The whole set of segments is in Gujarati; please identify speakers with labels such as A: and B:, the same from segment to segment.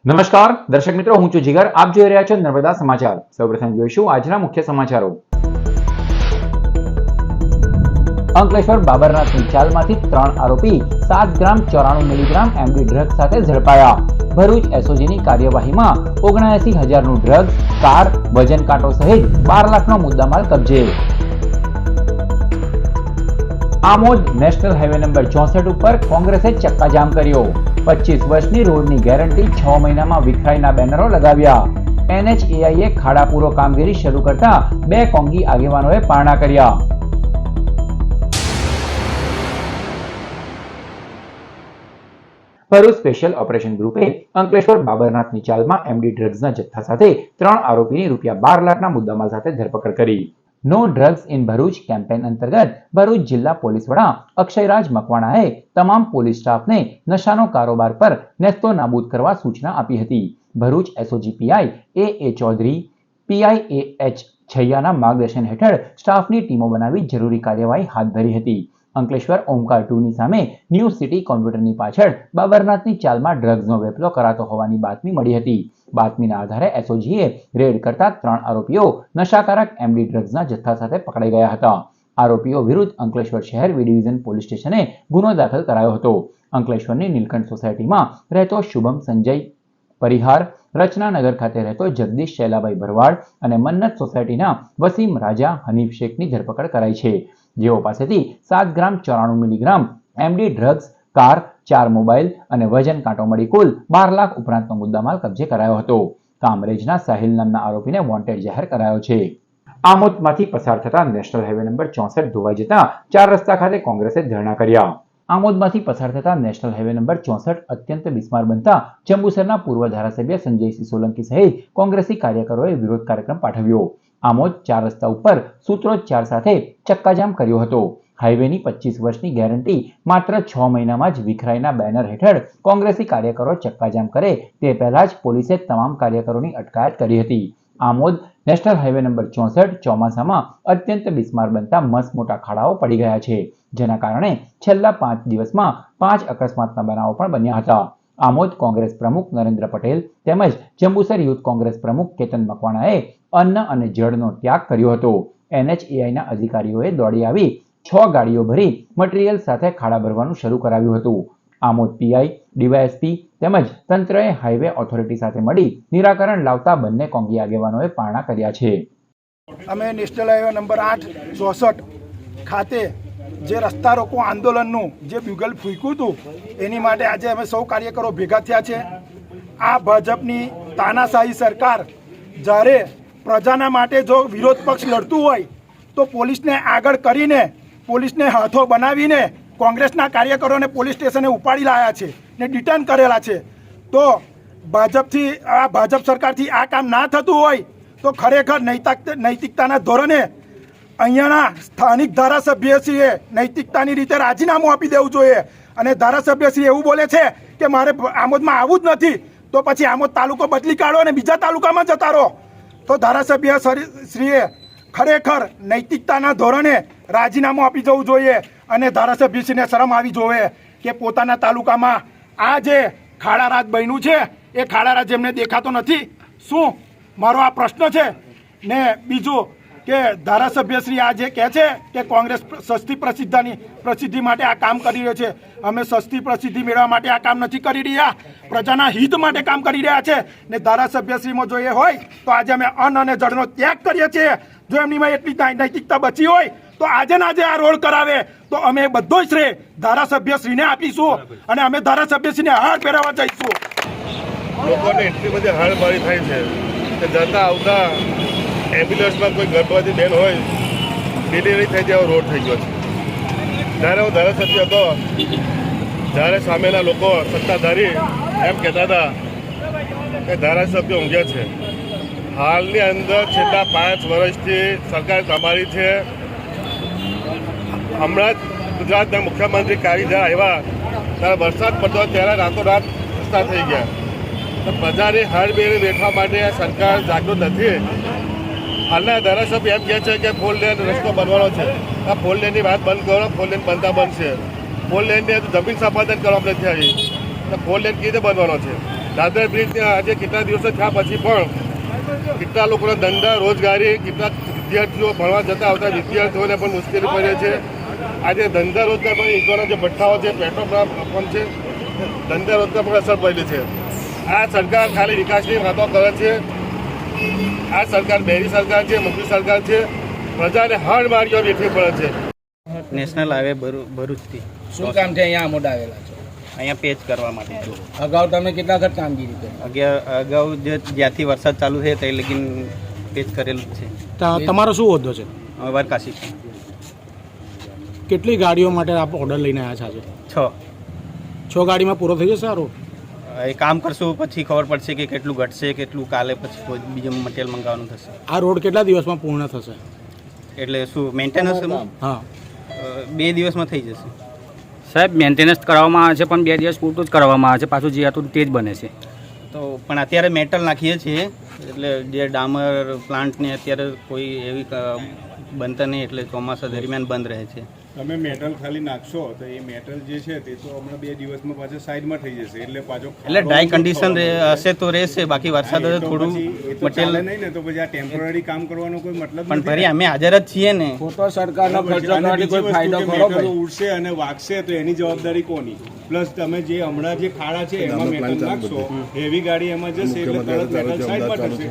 A: નમસ્કાર દર્શક મિત્રો, હું છું જીગર. આપ જોઈ રહ્યા છો નર્મદા સમાચાર. સૌપ્રથમ જોઈશું આજના મુખ્ય સમાચારો. અંકલેશ્વર બાબરનાથની ચાલમાંથી 3 આરોપી 7 ગ્રામ 94 મિલીગ્રામ એમડી ડ્રગ્સ સાથે ઝડપાયા. ભરૂચ એસઓજીની કાર્યવાહીમાં 79,000નું ડ્રગ્સ, કાર, વજન કાંટો સહિત 12 લાખનો મુદ્દામાલ કબજે. આમોદ નેશનલ હાઈવે નંબર 64 ઉપર કોંગ્રેસે ચક્કાજામ કર્યો. 25 વર્ષની રોડની ગેરંટી 6 મહિનામાં વિખરાઈના બેનરો લગાવ્યા. NHAIએ ખાડાપૂરો કામગીરી શરૂ કરતા 2 કોંગી આગેવાનોએ પારણા કર્યા. ભરૂચ સ્પેશિયલ ઓપરેશન ગ્રુપે અંકલેશ્વર બાબરનાથની ચાલમાં એમડી ડ્રગ્સના જથ્થા સાથે 3 આરોપીની ₹12 લાખના મુદ્દામાલ સાથે ધરપકડ કરી. No drugs in Bharuch campaign અંતર્ગત ભરૂચ જિલ્લા પોલીસ વડા અક્ષયરાજ મકવાણાએ તમામ પોલીસ સ્ટાફને નશાનો કારોબાર પર નેસ્તો નાબૂદ કરવા સૂચના આપી હતી. Bharuch SOG PI A Chaudhary, PI H છૈયાના માર્ગદર્શન હેઠળ સ્ટાફની ટીમો બનાવી જરૂરી કાર્યવાહી હાથ ધરી હતી. અંકલેશ્વર ઓમકાર 2ની સામે ન્યૂ સિટી કોમ્પ્યુટરની પાછળ બાબરનાથની ચાલમાં ડ્રગ્સનો વેપલો કરાતો હોવાની બાતમી મળી હતી. બાતમીના આધારે એસઓજીએ રેડ કરતા 3 આરોપીઓ નશાકારક એમડી ડ્રગ્સના જથ્થા સાથે પકડાઈ ગયા હતા. આરોપીઓ વિરુદ્ધ અંકલેશ્વર શહેર બી ડિવિઝન પોલીસ સ્ટેશને ગુનો દાખલ કરાયો હતો. અંકલેશ્વરની નીલકંઠ સોસાયટીમાં રહેતો શુભમ સંજય પરિહાર, રચનાનગર ખાતે રહેતો જગદીશ શૈલાભાઈ ભરવાડ અને મન્નત સોસાયટીના વસીમ રાજા હનીફ શેખની ધરપકડ કરાઈ છે. જેઓ પાસેથી 7 ગ્રામ 94 milligram MD drugs, car, 4 mobile અને વજન કાંટો મળી કુલ 12 લાખ ઉપરાંતનો મુદ્દામાલ કબજે કરાયો હતો. કામરેજના સાહિલ નામના આરોપીને વોન્ટેડ જાહેર કરાયો છે. આમોદમાંથી પસાર થતા નેશનલ હાઈવે નંબર 64 ધોવાઈ જતા 4 રસ્તા ખાતે કોંગ્રેસે ધરણા કર્યા. આમોદમાંથી પસાર થતા નેશનલ હાઈવે નંબર 64 અત્યંત બિસ્માર બનતા જંબુસરના પૂર્વ ધારાસભ્ય સંજયસિંહ સોલંકી સહિત કોંગ્રેસી કાર્યકરોએ વિરોધ કાર્યક્રમ પાઠવ્યો. આમોદ 4 રસ્તા ઉપર સૂત્રોચ્ચાર સાથે ચક્કાજામ કર્યો હતો. હાઈવેની 25 વર્ષની ગેરંટી માત્ર 6 મહિનામાં જ વિખરાઈના બેનર હેઠળ કોંગ્રેસી કાર્યકરો ચક્કાજામ કરે તે પહેલા જ પોલીસે તમામ કાર્યકરોની અટકાયત કરી હતી. આમોદ નેશનલ હાઈવે નંબર 64 ચોમાસામાં અત્યંત બિસ્માર બનતા મસમોટા ખાડાઓ પડી ગયા છે, જેના કારણે છેલ્લા 5 દિવસમાં 5 અકસ્માતના બનાવો પણ બન્યા હતા. આમોદ કોંગ્રેસ પ્રમુખ નરેન્દ્ર પટેલ તેમજ જંબુસર યુથ કોંગ્રેસ પ્રમુખ કેતન મકવાણાએ અન્ન અને જળનો ત્યાગ કર્યો હતો. NHAIના અધિકારીઓએ દોડી આવી 6 ગાડીઓ ભરી મટીરીયલ સાથે ખાડા ભરવાનું શરૂ કરાવ્યું હતું. આમોદ પીઆઈ, ડીવાયએસપી તેમજ તંત્રએ હાઈવે ઓથોરિટી સાથે મળી નિરાકરણ લાવતા બંને કોંગી આગેવાનોએ પારણા કર્યા છે.
B: અમે નેશનલ હાઈવે નંબર 8 64 ખાતે જે રસ્તા રોકો આંદોલનનું જે બ્યુગલ ફૂંક્યું હતું એની માટે આજે અમે સૌ કાર્યકરો ભેગા થયા છે. આ ભાજપની તાનાશાહી સરકાર જ્યારે પ્રજાના માટે જો વિરોધ પક્ષ લડતું હોય તો પોલીસને આગળ કરીને, પોલીસને હાથો બનાવીને કોંગ્રેસના કાર્યકરોને પોલીસ સ્ટેશને ઉપાડી લાવ્યા છે ને ડિટેન કરેલા છે. તો ભાજપ સરકારથી આ કામ ના થતું હોય તો ખરેખર નૈતિકતાના ધોરણે અહીંયાના સ્થાનિક ધારાસભ્યશ્રીએ નૈતિકતાની રીતે રાજીનામું આપી દેવું જોઈએ. અને ધારાસભ્યશ્રી એવું બોલે છે કે મારે આમોદમાં આવવું જ નથી, તો પછી આમોદ તાલુકો બદલી કાઢો અને બીજા તાલુકામાં જતા રહો. તો ધારાસભ્યશ્રીએ ખરેખર નૈતિકતાના ધોરણે રાજીનામું આપી જવું જોઈએ અને ધારાસભ્યશ્રીને શરમ આવી જોઈએ કે પોતાના તાલુકામાં આ જે ખાડારાજ બન્યું છે એ ખાડારાજ એમને દેખાતો નથી. શું મારો આ પ્રશ્ન છે. ને બીજું કે ધારાસભ્યશ્રી આ જે કહે છે કે કોંગ્રેસ સસ્તી પ્રસિદ્ધિ માટે આ કામ કરી રહ્યો છે. અમે સસ્તી પ્રસિદ્ધિ મેળવવા માટે આ કામ નથી કરી રહ્યા, પ્રજાના હિત માટે કામ કરી રહ્યા છે. ને ધારાસભ્યશ્રીમાં જો એ હોય તો આજે અમે અન્ન અને જળનો ત્યાગ કરીએ છીએ. જો એમનીમાં એટલી નૈતિકતા બચી હોય તો આજે ને આજે આ રોડ કરાવે તો અમે બધો જ શ્રેય ધારાસભ્યશ્રીને આપીશું અને અમે ધારાસભ્યશ્રીને હાર પહેરાવવા જઈશું.
C: લોકોને એટલી બધી હાડમારી થાય છે કે જતા આવતા એમ્બ્યુલન્સમાં કોઈ ગર્ભવતી બેન હોય, ડિલિવરી થઈ જાય રોડ થઈ ગયો છે. જ્યારે હું ધારાસભ્ય હતો ત્યારે સામેના લોકો સત્તાધારી એમ કહેતા હતા કે ધારાસભ્ય ઊંઘ્યા છે. હાલની અંદર છેલ્લા 5 વર્ષથી સરકાર તમારી છે. હમણાં જ ગુજરાતના મુખ્યમંત્રી કારીગર આવ્યા ત્યારે વરસાદ પડતો ત્યારે રાતોરાત રસ્તા થઈ ગયા. તો પ્રજાની હાડબેરી વેઠવા માટે સરકાર જાગૃત નથી. હાલના ધારાસભ્ય એમ કહે છે કે 4 લેન રસ્તો બનવાનો છે. આ 4 લેનની વાત બંધ કરો, 4 લેન બનતા બનશે. 4 લેનની જમીન સંપાદન કરવામાં નથી આવી તો 4 લેન કેવી રીતે બનવાનો છે. દાદર બ્રિજ ત્યાં આજે કેટલા દિવસો થયા પછી પણ કેટલા લોકોના ધંધા રોજગારી, કેટલાક વિદ્યાર્થીઓ ભણવા જતા આવતા વિદ્યાર્થીઓને પણ મુશ્કેલી પડે છે. આજે ધંધા રોજગાર પણ ઈંટોના જે ભઠ્ઠાઓ છે, પેટ્રોલ પણ છે, ધંધા રોજગાર પર અસર પડી છે. આ સરકાર ખાલી વિકાસની વાતો કરે છે. આ સરકાર બેરી સરકાર છે, મોદી સરકાર છે. પ્રજાને હાડ મારીઓ વેઠવી પડે છે.
D: નેશનલ હાઈવે ભરૂચથી
E: શું કામ છે અહીંયા આમોદ આવેલા છો?
D: અહીંયા પેચ કરવા માટે.
E: અગાઉ તમે કેટલા વખત કામગીરી કરી?
D: અગાઉ જ્યાંથી વરસાદ ચાલુ છે તે લગીન પેચ કરેલું છે.
F: તમારો શું હોદ્દો છે?
D: વરકાશી છે.
F: કેટલી ગાડીઓ માટે આપ ઓર્ડર લઈને આવ્યા છો? 6 ગાડીમાં પૂરો થઈ જશે આ રોડ?
D: એ કામ કરશું પછી ખબર પડશે કે કેટલું ઘટશે, કેટલું કાલે પછી કોઈ બીજું મટીરિયલ મંગાવવાનું થશે.
F: આ રોડ કેટલા દિવસમાં પૂર્ણ થશે?
D: એટલે શું મેન્ટેનન્સ?
F: હા,
D: 2 દિવસમાં થઈ જશે.
G: સાહેબ, મેન્ટેનન્સ કરવામાં આવે છે પણ 2 દિવસ પૂરતું જ કરવામાં આવે છે, પાછું જે હતું તે જ બને છે.
D: તો પણ અત્યારે મેટલ નાખીએ છીએ એટલે જે ડામર પ્લાન્ટને અત્યારે કોઈ એવી બનતા નહીં એટલે ચોમાસા દરમિયાન બંધ રહે છે.
H: તમે મેટલ ખાલી નાખશો તો એ મેટલ જે છે તે તો હમણાં 2 દિવસમાં પાછો સાઈડમાં થઈ જશે એટલે પાછો
D: એટલે ડ્રાય કન્ડિશન હશે તો રહેશે, બાકી વરસાદ થોડું
H: મટેલ નહીં ને તો પછી આ ટેમ્પરરી કામ કરવાનો કોઈ મતલબ
D: પણ ફરી અમે હાજર જ છીએ ને.
E: ખોટો સરકારનો ખર્ચો કરવાથી કોઈ ફાયદો ખરો ભાઈ?
H: ઉડશે અને વાગશે તો એની જવાબદારી કોની? પ્લસ તમે જે હમણાં જે ખાડા છે એમાં મેટલ નાખશો, હેવી ગાડી એમાં જશે એટલે તરત મેટલ સાઈડમાં થશે.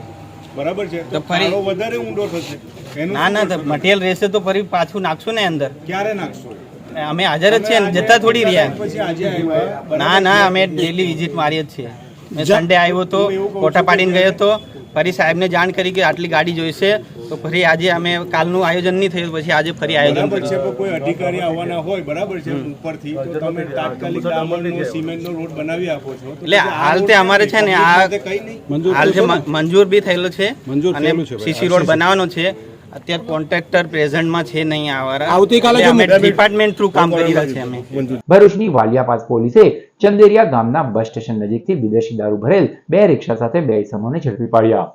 H: બરાબર છે, તો ખાડો વધારે ઊંડો થશે.
D: ના ના, મટીરિયલ રહેશે તો ફરી પાછું નાખશું ને અંદર.
H: ક્યારે નાખશો?
D: અમે હાજર જ છીએ ને, જતા થોડી રહ્યા.
H: પછી આજે આવ્યા?
D: ના ના, અમે ડેલી વિઝિટ મારીએ જ છીએ. મેં સન્ડે આવ્યો તો ફોટા પાડીને ગયો હતો, ફરી સાહેબને જાણ કરી કે આટલી ગાડી જોઈશે, તો ફરી આજે અમે કાલનું આયોજન નહીં થયું, પછી આજે ફરી આયોજન
H: બરાબર છે. કોઈ અધિકારી આવવાના હોય બરાબર છે ઉપરથી, તો તમે તાત્કાલિક ડામરનો સિમેન્ટનો રોડ બનાવી આપો છો.
D: એટલે હાલ તે અમારે છે ને આ હાલ જે મંજૂર બી થયેલો છે અને સીસી રોડ બનાવવાનો છે. અત્યારે કોન્ટ્રાક્ટર પ્રેઝન્ટમાં છે નહીં આવવાના.
F: આવતીકાલે
D: અમે ડિપાર્ટમેન્ટ થ્રુ કામ કરી રહ્યા છીએ અમે.
A: ભરૂચની વાલિયાપાસ પોલીસે ચંદેરિયા ગામના બસ સ્ટેશન નજીકથી વિદેશી દારૂ ભરેલ 2 રિક્ષા સાથે 2 ઇસમોને ઝડપી પાડ્યા.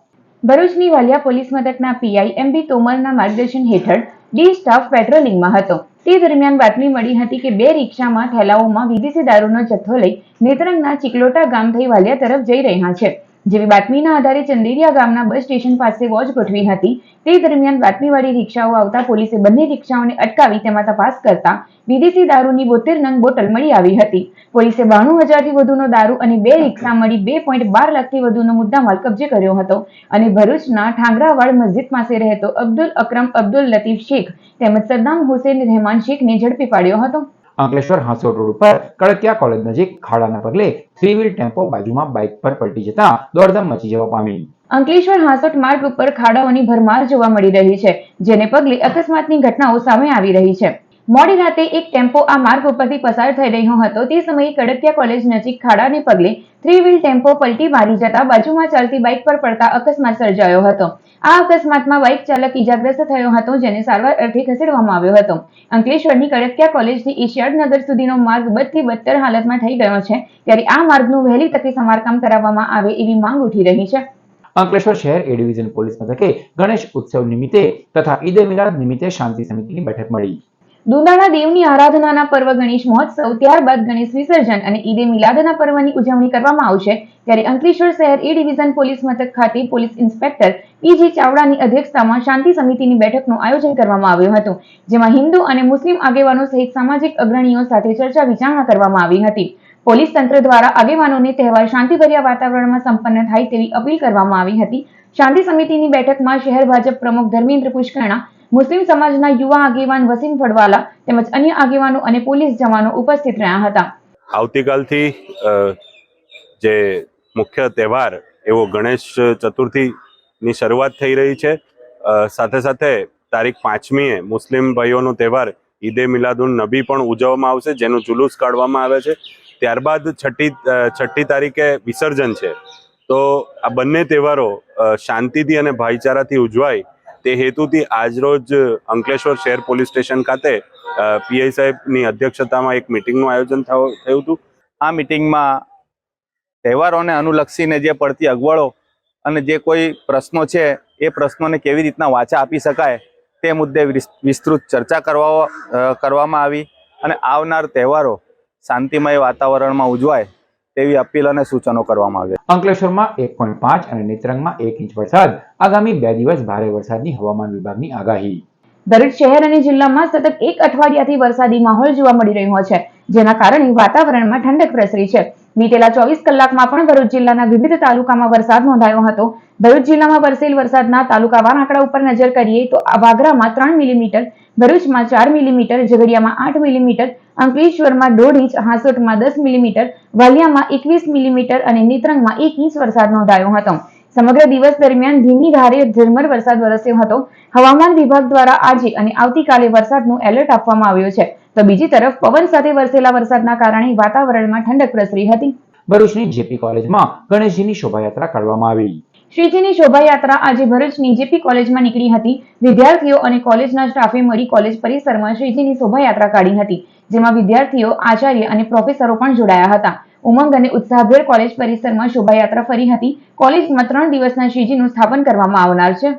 I: ભરૂચની વાલિયા પોલીસ મથકના પીઆઈ એમબી તોમરના માર્ગદર્શન હેઠળ ડી સ્ટાફ પેટ્રોલિંગમાં હતો. તે દરમિયાન બાતમી મળી હતી કે 2 રિક્ષામાં થેલાઓમાં વિદેશી દારૂનો જથ્થો લઈ નેત્રંગના ચિકલોટા ગામ થઈ વાલિયા તરફ જઈ રહ્યા છે. જેવી બાતમીના આધારે ચંદેરિયા ગામના બસ સ્ટેશન પાસે વોચ ગોઠવી હતી. તે દરમિયાન બાતમીવાળી રિક્ષાઓ આવતા પોલીસે બંને રિક્ષાઓને અટકાવી તેમાં તપાસ કરતા વિદેશી દારૂની 72 નંગ બોટલ મળી આવી હતી. પોલીસે 92,000થી વધુનો દારૂ અને 2 રિક્ષા મળી 2.12 લાખથી વધુનો મુદ્દામાલ કબજે કર્યો હતો અને ભરૂચના ઠાંગરાવાડ મસ્જિદ પાસે રહેતો અબ્દુલ અકરમ અબ્દુલ લતીફ શેખ તેમજ સદ્દામ હુસેન રહેમાન શેખને ઝડપી પાડ્યો હતો.
A: અંકલેશ્વર હાંસોટ રોડ ઉપર કડકિયા કોલેજ નજીક ખાડાના પગલે 3 વ્હીલ ટેમ્પો બાજુમાં બાઇક પર પલટી જતા દોડધામ મચી જવા પામી.
I: અંકલેશ્વર હાંસોટ માર્ગ ઉપર ખાડાઓની ભરમાર જોવા મળી રહી છે, જેને પગલે અકસ્માતની ઘટનાઓ સામે આવી રહી છે. મોડી રાતે એક ટેમ્પો આ માર્ગ ઉપરથી પસાર થઈ રહ્યો હતો. તે સમયે કડકિયા કોલેજ નજીક ખાડાને પગલે 3 વ્હીલ ટેમ્પો પલટી મારી જતા બાજુમાં ચાલતી બાઇક પર પડતા અકસ્માત સર્જાયો હતો. આ અકસ્માતમાં બાઇક ચાલક ઇજાગ્રસ્ત થયો હતો, જેને સારવાર અર્થે ખસેડવામાં આવ્યો હતો. અંકલેશ્વરની કડકિયા કોલેજથી એશિયાડ નગર સુધીનો માર્ગ બદથી બદતર હાલતમાં થઈ ગયો છે, ત્યારે આ માર્ગનું વહેલી તકે સમારકામ કરાવવામાં આવે એવી માંગ ઉઠી રહી છે.
A: અંકલેશ્વર શહેર એ ડિવિઝન પોલીસ મથકે ગણેશ ઉત્સવ નિમિત્તે તથા ઈદ એ મિલાદ નિમિત્તે શાંતિ સમિતિની બેઠક મળી.
I: દુંદાળા દેવની આરાધનાના પર્વ ગણેશ મહોત્સવ, ત્યારબાદ ગણેશ વિસર્જન અને ઈદે મિલાદના પર્વની ઉજવણી કરવામાં આવશે. ત્યારે અંકલેશ્વર શહેર એ ડિવિઝન પોલીસ મથક ખાતે પોલીસ ઇન્સ્પેક્ટર પીજી ચાવડાની અધ્યક્ષતામાં શાંતિ સમિતિની બેઠકનું આયોજન કરવામાં આવ્યું હતું, જેમાં હિન્દુ અને મુસ્લિમ આગેવાનો સહિત સામાજિક અગ્રણીઓ સાથે ચર્ચા વિચારણા કરવામાં આવી હતી. પોલીસ તંત્ર દ્વારા આગેવાનોને તહેવાર શાંતિભર્યા વાતાવરણમાં સંપન્ન થાય તેવી અપીલ કરવામાં આવી હતી. શાંતિ સમિતિની બેઠકમાં શહેર ભાજપ પ્રમુખ ધર્મેન્દ્ર પુષ્કરણા, મુસ્લિમ સમાજના યુવા આગેવાન વસીમ ફળવાલા તેમજ અન્ય આગેવાનો અને પોલીસ જવાનો ઉપસ્થિત રહ્યા હતા.
J: આવતીકાલથી જે મુખ્ય તહેવાર એવો ગણેશ ચતુર્થીની શરૂઆત થઈ રહી છે. સાથે સાથે તારીખ 5મીએ મુસ્લિમ ભાઈઓનો તહેવાર ઈદે મિલાદુન નબી પણ ઉજવવામાં આવશે, જેનું જુલુસ કાઢવામાં આવે છે. ત્યારબાદ છઠ્ઠી તારીખે વિસર્જન છે. તો આ બંને તહેવારો શાંતિથી અને ભાઈચારાથી ઉજવાય તે હેતુથી આજરોજ અંકલેશ્વર શહેર પોલીસ સ્ટેશન ખાતે પીઆઈ સાહેબની અધ્યક્ષતામાં એક મિટિંગનું આયોજન થયું હતું.
K: આ મિટિંગમાં તહેવારોને અનુલક્ષીને જે પડતી અગવડો અને જે કોઈ પ્રશ્નો છે એ પ્રશ્નોને કેવી રીતના વાચા આપી શકાય તે મુદ્દે વિસ્તૃત ચર્ચા કરવામાં આવી અને આવનાર તહેવારો શાંતિમય વાતાવરણમાં ઉજવાય તેવી અપીલ અને સૂચનો કરવામાં આવ્યા.
A: અંકલેશ્વરમાં 1.5 અને નેત્રંગમાં 1 ઇંચ વરસાદ. આગામી 2 દિવસ ભારે વરસાદની હવામાન વિભાગની આગાહી.
I: ભરૂચ શહેર અને જિલ્લામાં સતત એક અઠવાડિયાથી વરસાદી માહોલ જોવા મળી રહ્યો છે, જેના કારણે વાતાવરણમાં ઠંડક પ્રસરી છે. બીતેલા 24 કલાકમાં પણ ભરૂચ જિલ્લાના વિવિધ તાલુકામાં વરસાદ નોંધાયો હતો. ભરૂચ જિલ્લામાં વરસેલ વરસાદના તાલુકાવાર આંકડા ઉપર નજર કરીએ તો વાગરામાં 3 મિલીમીટર, ભરૂચમાં 4 મિલીમીટર, ઝઘડિયામાં 8 મિલીમીટર, અંકલેશ્વરમાં 1.5 ઇંચ, હાંસોટમાં 10 મિલીમીટર, વાલિયામાં 21 મિલીમીટર અને નેત્રંગમાં 1 ઇંચ વરસાદ નોંધાયો હતો. સમગ્ર દિવસ દરમિયાન ધીમી ધારે ઝરમર વરસાદ વરસ્યો હતો. હવામાન વિભાગ દ્વારા આજે અને આવતીકાલે વરસાદનું એલર્ટ આપવામાં આવ્યું છે, તો બીજી તરફ પવન સાથે વરસેલા વરસાદના કારણે વાતાવરણમાં ઠંડક પ્રસરી હતી.
A: ભરૂચની જેપી કોલેજમાં ગણેશજીની શોભાયાત્રા કાઢવામાં આવી.
I: શ્રીજીની શોભાયાત્રા આજે ભરૂચની જેપી કોલેજમાં નીકળી હતી. વિદ્યાર્થીઓ અને કોલેજના સ્ટાફે મળી કોલેજ પરિસરમાં શ્રીજીની શોભાયાત્રા કાઢી હતી, જેમાં વિદ્યાર્થીઓ, આચાર્ય અને પ્રોફેસરો પણ જોડાયા હતા. ઉમંગ અને ઉત્સાહભેર કોલેજ પરિસરમાં શોભાયાત્રા ફરી હતી. કોલેજમાં 3 દિવસના શ્રીજીનું સ્થાપન કરવામાં આવનાર છે.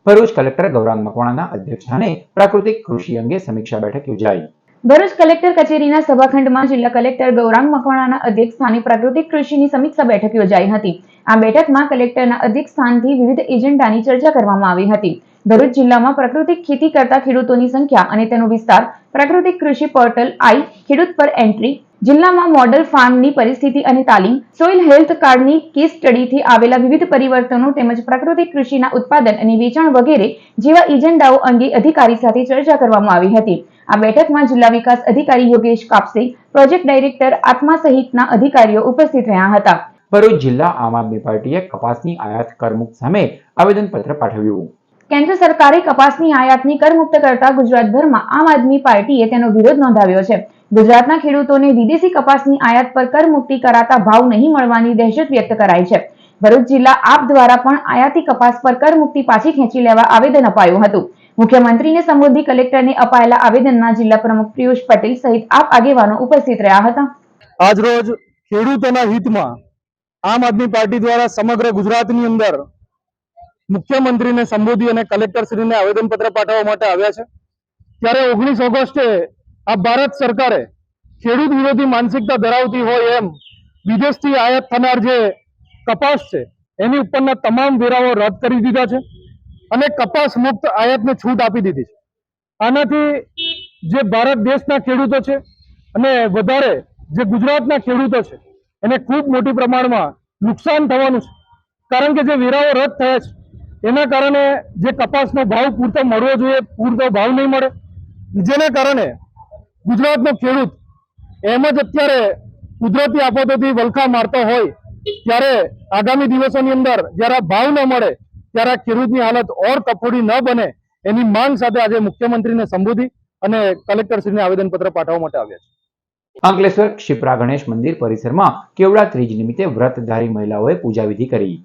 A: ભરૂચ કલેક્ટર ગૌરાંગ મકવાણાના અધ્યક્ષસ્થાને પ્રાકૃતિક કૃષિ અંગે સમીક્ષા બેઠક યોજાઈ.
I: ભરૂચ કલેક્ટર કચેરીના સભાખંડમાં જિલ્લા કલેક્ટર ગૌરાંગ મકવાણાના અધ્યક્ષસ્થાને પ્રાકૃતિક કૃષિની સમીક્ષા બેઠક યોજાઈ હતી. આ બેઠકમાં કલેક્ટરના અધ્યક્ષસ્થાનથી વિવિધ એજન્ડાની ચર્ચા કરવામાં આવી હતી. ભરૂચ જિલ્લામાં પ્રાકૃતિક ખેતી કરતા ખેડૂતોની સંખ્યા અને તેનો વિસ્તાર, પ્રાકૃતિક કૃષિ પોર્ટલ આઈ, ખેડૂત પર એન્ટ્રી, જિલ્લામાં મોડલ ફાર્મની પરિસ્થિતિ અને તાલીમ, સોઇલ હેલ્થ કાર્ડની કેસ સ્ટડીથી આવેલા વિવિધ પરિવર્તનો તેમજ પ્રાકૃતિક કૃષિના ઉત્પાદન અને વેચાણ વગેરે જેવા એજન્ડાઓ અંગે અધિકારી સાથે ચર્ચા કરવામાં આવી હતી. આ બેઠકમાં જિલ્લા વિકાસ અધિકારી યોગેશ કાપસે, પ્રોજેક્ટ ડાયરેક્ટર આત્મા સહિતના અધિકારીઓ ઉપસ્થિત રહ્યા હતા.
A: ભરૂચ જિલ્લા આમ આદમી પાર્ટીએ કપાસની આયાત કરમુક્ત સામે આવેદનપત્ર પાઠવ્યું.
I: કેન્દ્ર સરકારે કપાસની આયાતની કરમુક્ત કરતા ગુજરાતભરમાં આમ આદમી પાર્ટીએ તેનો વિરોધ નોંધાવ્યો છે. ગુજરાતના ખેડૂતોને વિદેશી કપાસની આયાત પર કરમુક્તિ કરાતા ભાવ નહીં મળવાની દહેશત વ્યક્ત કરાઈ છે. ભરૂચ જિલ્લા આપ દ્વારા પણ આયાતી કપાસ પર કરમુક્તિ પાછી ખેંચી લેવા આવેદન અપાયું હતું. મુખ્યમંત્રીને સંબોધી કલેક્ટરને અપાયેલા આવેદનમાં જિલ્લા પ્રમુખ પિયુષ પટેલ સહિત આપ આગેવાનો ઉપસ્થિત રહ્યા હતા.
F: આજરોજ ખેડૂતોના હિતમાં આમ આદમી પાર્ટી દ્વારા સમગ્ર ગુજરાતની અંદર મુખ્યમંત્રીને સંબોધી અને કલેક્ટરશ્રીને આવેદનપત્ર પાઠવવા માટે આવ્યા છે. ત્યારે 19 ઓગસ્ટે આ ભારત સરકારે ખેડૂત વિરોધી માનસિકતા ધરાવતી હોય એમ વિદેશથી આયાત થનાર જે કપાસ છે એની ઉપરના તમામ વેરાઓ રદ કરી દીધા છે અને કપાસ મુક્ત આયાતને છૂટ આપી દીધી છે. આનાથી જે ભારત દેશના ખેડૂતો છે અને વધારે જે ગુજરાતના ખેડૂતો છે એને ખૂબ મોટી પ્રમાણમાં નુકસાન થવાનું છે. કારણ કે જે વેરાઓ રદ થયા છે એના કારણે જે કપાસનો ભાવ પૂરતો મળવો જોઈએ પૂરતો ભાવ નહીં મળે, જેના કારણે ગુજરાતનો ખેડૂત એમ જ અત્યારે કુદરતી આફતોથી વલખા મારતો હોય ત્યારે આગામી દિવસોની અંદર જ્યારે ભાવ ન મળે ત્યારે ખેડૂતની હાલત ઓર કફોડી ન બને એની માંગ સાથે આજે મુખ્યમંત્રીને સંબોધી અને કલેક્ટરશ્રીને આવેદનપત્ર પાઠવવા માટે આવ્યા છે.
A: અંકલેશ્વર ક્ષિપ્રા ગણેશ મંદિર પરિસરમાં કેવડા ત્રીજ નિમિત્તે વ્રતધારી મહિલાઓએ પૂજા વિધિ કરી.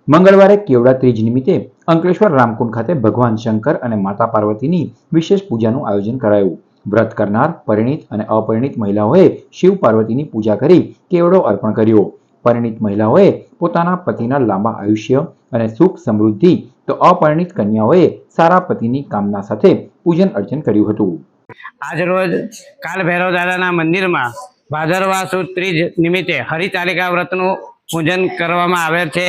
A: મંગળવારે કેવડા ત્રીજ નિમિત્તે અંકલેશ્વર રામકુંડ ખાતે ભગવાન શંકર અને માતા પાર્વતીની વિશેષ પૂજાનું આયોજન કરાયું. વ્રત કરનાર પરિણીત અને અપરિણીત મહિલાઓએ શિવ પાર્વતીની પૂજા કરી કેવડો અર્પણ કર્યો. પરિણીત મહિલાઓએ પોતાના પતિના લાંબા આયુષ્ય અને સુખ સમૃદ્ધિ, તો અપરિણીત કન્યાઓએ સારા પતિની કામના સાથે પૂજન અર્ચન કર્યું હતું.
G: આજરોજ કાલ ભૈરવ દાદાના મંદિરમાં ભાદરવા સુદ ત્રીજ નિમિત્તે હરિતાલિકા વ્રતનું પૂજન કરવામાં આવેલ છે.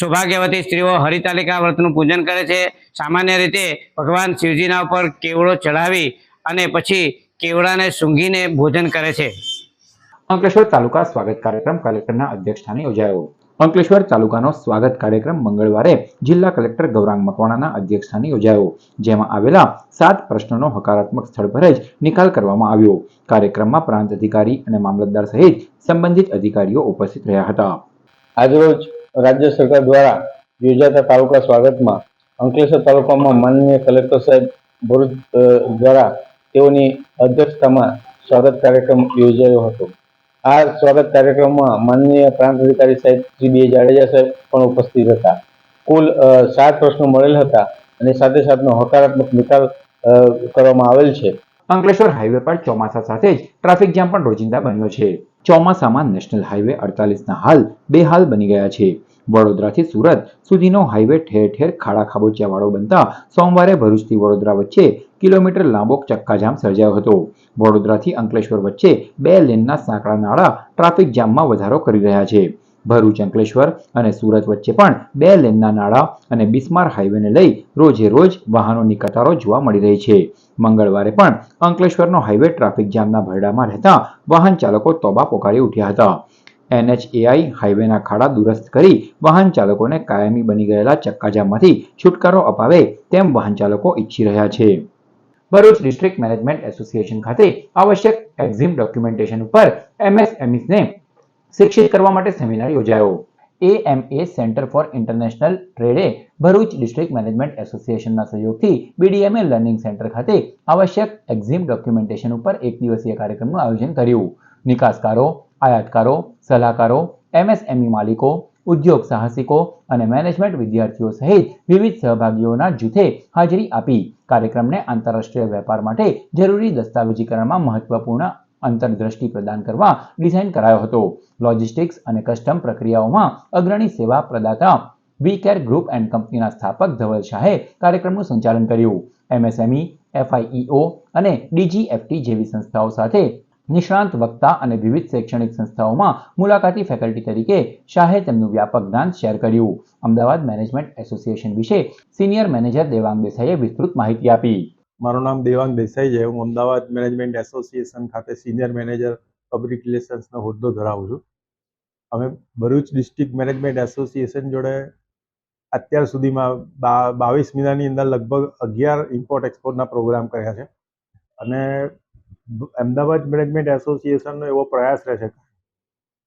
G: સૌભાગ્યવતી સ્ત્રીઓ હરિતાલિકા વ્રતનું પૂજન કરે છે. સામાન્ય રીતે ભગવાન શિવજીના ઉપર કેવડો ચડાવી અને પછી કેવડાને સૂંઘીને ભોજન કરે છે.
A: અંકલેશ્વર તાલુકા સ્વાગત કાર્યક્રમ કલેક્ટરના અધ્યક્ષસ્થાને યોજાયો. અંકલેશ્વર તાલુકાનો સ્વાગત કાર્યક્રમ મંગળવારે જિલ્લા કલેક્ટર ગૌરાંગ મકવાણાના અધ્યક્ષસ્થાને યોજાયો, જેમાં આવેલા 7 પ્રશ્નોનો હકારાત્મક સ્થળ પર જ નિકાલ કરવામાં આવ્યો. કાર્યક્રમમાં પ્રાંત અધિકારી અને મામલતદાર સહિત સંબંધિત અધિકારીઓ ઉપસ્થિત રહ્યા હતા.
E: આજરોજ રાજ્ય સરકાર દ્વારા યોજાતા તાલુકા સ્વાગતમાં અંકલેશ્વર તાલુકામાં માનનીય કલેક્ટર સાહેબ ભરૂચ દ્વારા તેઓની અધ્યક્ષતામાં સ્વાગત કાર્યક્રમ યોજાયો હતો. આ સ્વાગત કાર્યક્રમમાં માનનીય પ્રાંત અધિકારી સાહેબ શ્રી બી જાડેજા સાહેબ પણ ઉપસ્થિત હતા. કુલ 7 પ્રશ્નો મળેલ હતા અને સાથે સાથનો હકારાત્મક નિકાલ કરવામાં આવેલ છે.
A: અંકલેશ્વર હાઈવે પર ચોમાસા સાથે જ ટ્રાફિક જામ પણ રોજિંદા બન્યો છે. ચોમાસામાં નેશનલ હાઈવે 48ના હાલ બેહાલ બની ગયા છે. વડોદરાથી સુરત સુધીનો હાઈવે ઠેર ઠેર ખાડા ખાબોચિયાવાળો બનતા સોમવારે ભરૂચથી વડોદરા વચ્ચે કિલોમીટર લાંબો ચક્કાજામ સર્જાયો હતો. વડોદરાથી અંકલેશ્વર વચ્ચે 2 લેનના સાંકડા નાળા ટ્રાફિક જામમાં વધારો કરી રહ્યા છે. ભરૂચ અંકલેશ્વર અને સુરત વચ્ચે પણ 2 લેનના નાળા અને બિસ્માર હાઈવેને લઈ રોજે રોજ વાહનોની કતારો જોવા મળી રહી છે. મંગળવારે પણ અંકલેશ્વરનો હાઈવે ટ્રાફિક જામના ભરડામાં રહેતા વાહન ચાલકો તોબા પોકારી ઉઠ્યા હતા. NHAI હાઈવેના ખાડા દુરસ્ત કરી વાહન ચાલકોને કાયમી બની ગયેલા ચક્કાજામમાંથી છુટકારો અપાવે તેમ વાહન ચાલકો ઈચ્છી રહ્યા છે. ભરૂચ ડિસ્ટ્રિક્ટ મેનેજમેન્ટ એસોસિએશન ખાતે આવશ્યક એક્ઝિમ ડોક્યુમેન્ટેશન ઉપર MSMEsને શિક્ષિત કરવા માટે સેમિનાર યોજાયો. AMA સેન્ટર ફોર ઇન્ટરનેશનલ ટ્રેડે ભરૂચ ડિસ્ટ્રિક્ટ મેનેજમેન્ટ એસોસિએશનના સહયોગથી BDMA લર્નિંગ સેન્ટર ખાતે આવશ્યક એક્ઝિમ ડોક્યુમેન્ટેશન ઉપર 1 દિવસીય કાર્યક્રમનું આયોજન કર્યું. નિકાસકારો, આયાતકારો, સલાહકારો, MSME માલિકો, ઉદ્યોગ સાહસિકો અને મેનેજમેન્ટ વિદ્યાર્થીઓ સહિત વિવિધ સહભાગીઓના જૂથે હાજરી આપી કાર્યક્રમને આંતરરાષ્ટ્રીય વેપાર માટે જરૂરી દસ્તાવેજીકરણમાં મહત્વપૂર્ણ અંતરદ્રષ્ટિ પ્રદાન કરવા ડિઝાઇન કરાયો હતો. લોજિસ્ટિક્સ અને કસ્ટમ પ્રક્રિયાઓમાં અગ્રણી સેવા પ્રદાતા વીકેર ગ્રુપ એન્ડ કંપનીના સ્થાપક ધવલ શાહે કાર્યક્રમનું સંચાલન કર્યું. MSME, FIEO અને DGFT જેવી સંસ્થાઓ સાથે નિષ્ણાંત વક્તા અને વિવિધ શૈક્ષણિક સંસ્થાઓમાં મુલાકાતી ફેકલ્ટી તરીકે શાહે તેમનું વ્યાપક જ્ઞાન શેર કર્યું. અમદાવાદ મેનેજમેન્ટ એસોસિએશન વિશે સિનિયર મેનેજર દેવાંગ દેસાઈએ વિસ્તૃત માહિતી આપી.
F: મારું નામ દેવાંગ દેસાઈ છે. હું અમદાવાદ મેનેજમેન્ટ એસોસિએશન ખાતે સિનિયર મેનેજર પબ્લિક રિલેશન્સનો હોદ્દો ધરાવું છું. અમે ભરૂચ ડિસ્ટ્રિક્ટ મેનેજમેન્ટ એસોસિએશન જોડે અત્યાર સુધીમાં 22 મહિનાની અંદર લગભગ 11 ઇમ્પોર્ટ એક્સપોર્ટના પ્રોગ્રામ કર્યા છે અને અમદાવાદ મેનેજમેન્ટ એસોસિએશનનો એવો પ્રયાસ રહે છે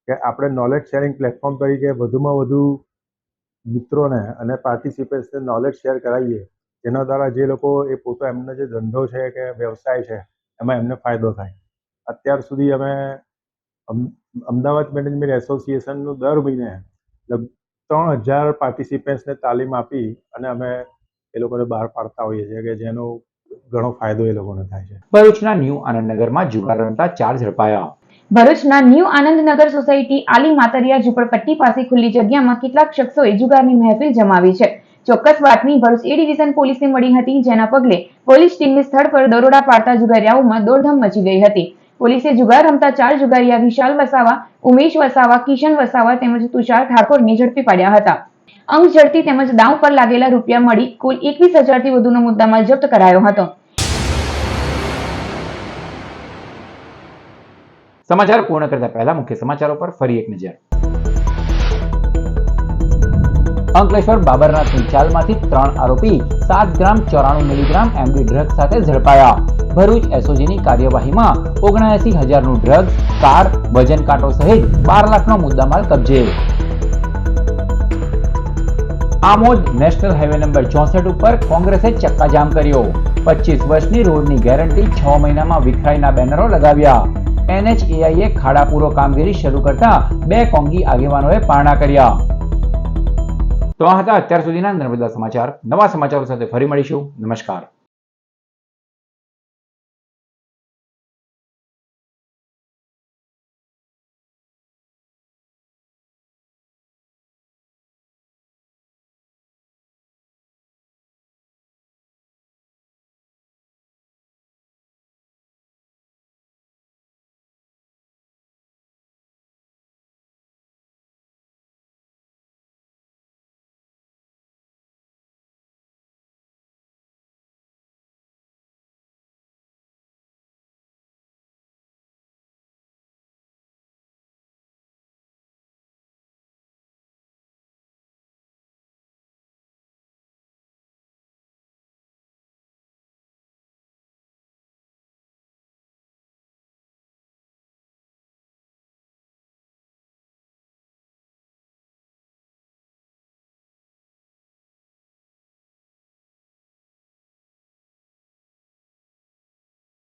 F: કે આપણે નોલેજ શેરિંગ પ્લેટફોર્મ તરીકે વધુમાં વધુ મિત્રોને અને પાર્ટિસિપન્ટ્સને નોલેજ શેર કરાવીએ, જેના દ્વારા જે લોકો એ પોતે એમનો જે ધંધો છે કે વ્યવસાય છે એમાં એમને ફાયદો થાય. અત્યાર સુધી અમે અમદાવાદ મેનેજમેન્ટ એસોસિએશનનું દર મહિને 3000 પાર્ટિસિપન્ટ્સને તાલીમ આપી અને અમે એ લોકોને બહાર પાડતા હોઈએ છીએ કે જેનો ઘણો ફાયદો એ લોકોને થાય છે.
A: ભરૂચના ન્યૂ આનંદનગરમાં જુગાર રમતા 4 ઝડપાયા.
I: ભરૂચના ન્યૂ આનંદનગર સોસાયટી આલી માતરિયા ઝુંપડપટ્ટી પાસે ખુલ્લી જગ્યામાં કેટલાક શખ્સોએ જુગારની મહેફિલ જમાવી છે. ચોક્કસ બાતમી ભરૂચ A ડિવિઝન પોલીસને મળી હતી, જેના પગલે પોલીસ ટીમને સ્થળ પર દરોડા પાડતા જુગારીયાઓમાં દોડધામ મચી ગઈ હતી. પોલીસે જુગાર રમતા 4 જુગારીયા વિશાલ વસાવા, ઉમેશ વસાવા, કિશન વસાવા તેમજ તુષાર ઠાકોરને ઝડપી પાડ્યા હતા. અંગ ઝડપી તેમજ દાવ પર લાગેલા રૂપિયા મળી કુલ 21,000 થી વધુનો મુદ્દામાલ જપ્ત કરાયો હતો.
A: સમાચાર પૂર્ણ કરતા પહેલા મુખ્ય સમાચારો પર ફરી એક નજર. અંકલેશ્વર બાબરનાથની ચાલમાંથી 3 આરોપી 7 ગ્રામ 94 મિલીગ્રામ MD ડ્રગ્સ સાથે ઝડપાયા. ભરૂચ એસઓજીની કાર્યવાહીમાં 79,000નું ડ્રગ્સ, કાર, વજન કાંટો સહિત 12 લાખનો મુદ્દામાલ કબજે. આમોદ નેશનલ હાઈવે નંબર 64 ઉપર કોંગ્રેસે ચક્કાજામ કર્યો. 25 વર્ષની રોડની ગેરંટી 6 મહિનામાં વિખરાઈના બેનરો લગાવ્યા. NHAIએ ખાડાપૂરો કામગીરી શરૂ કરતા 2 કોંગી આગેવાનોએ પારણા કર્યા. તો આ હતા અત્યાર સુધીના નર્મદા સમાચાર. નવા સમાચારો સાથે ફરી મળીશું. નમસ્કાર.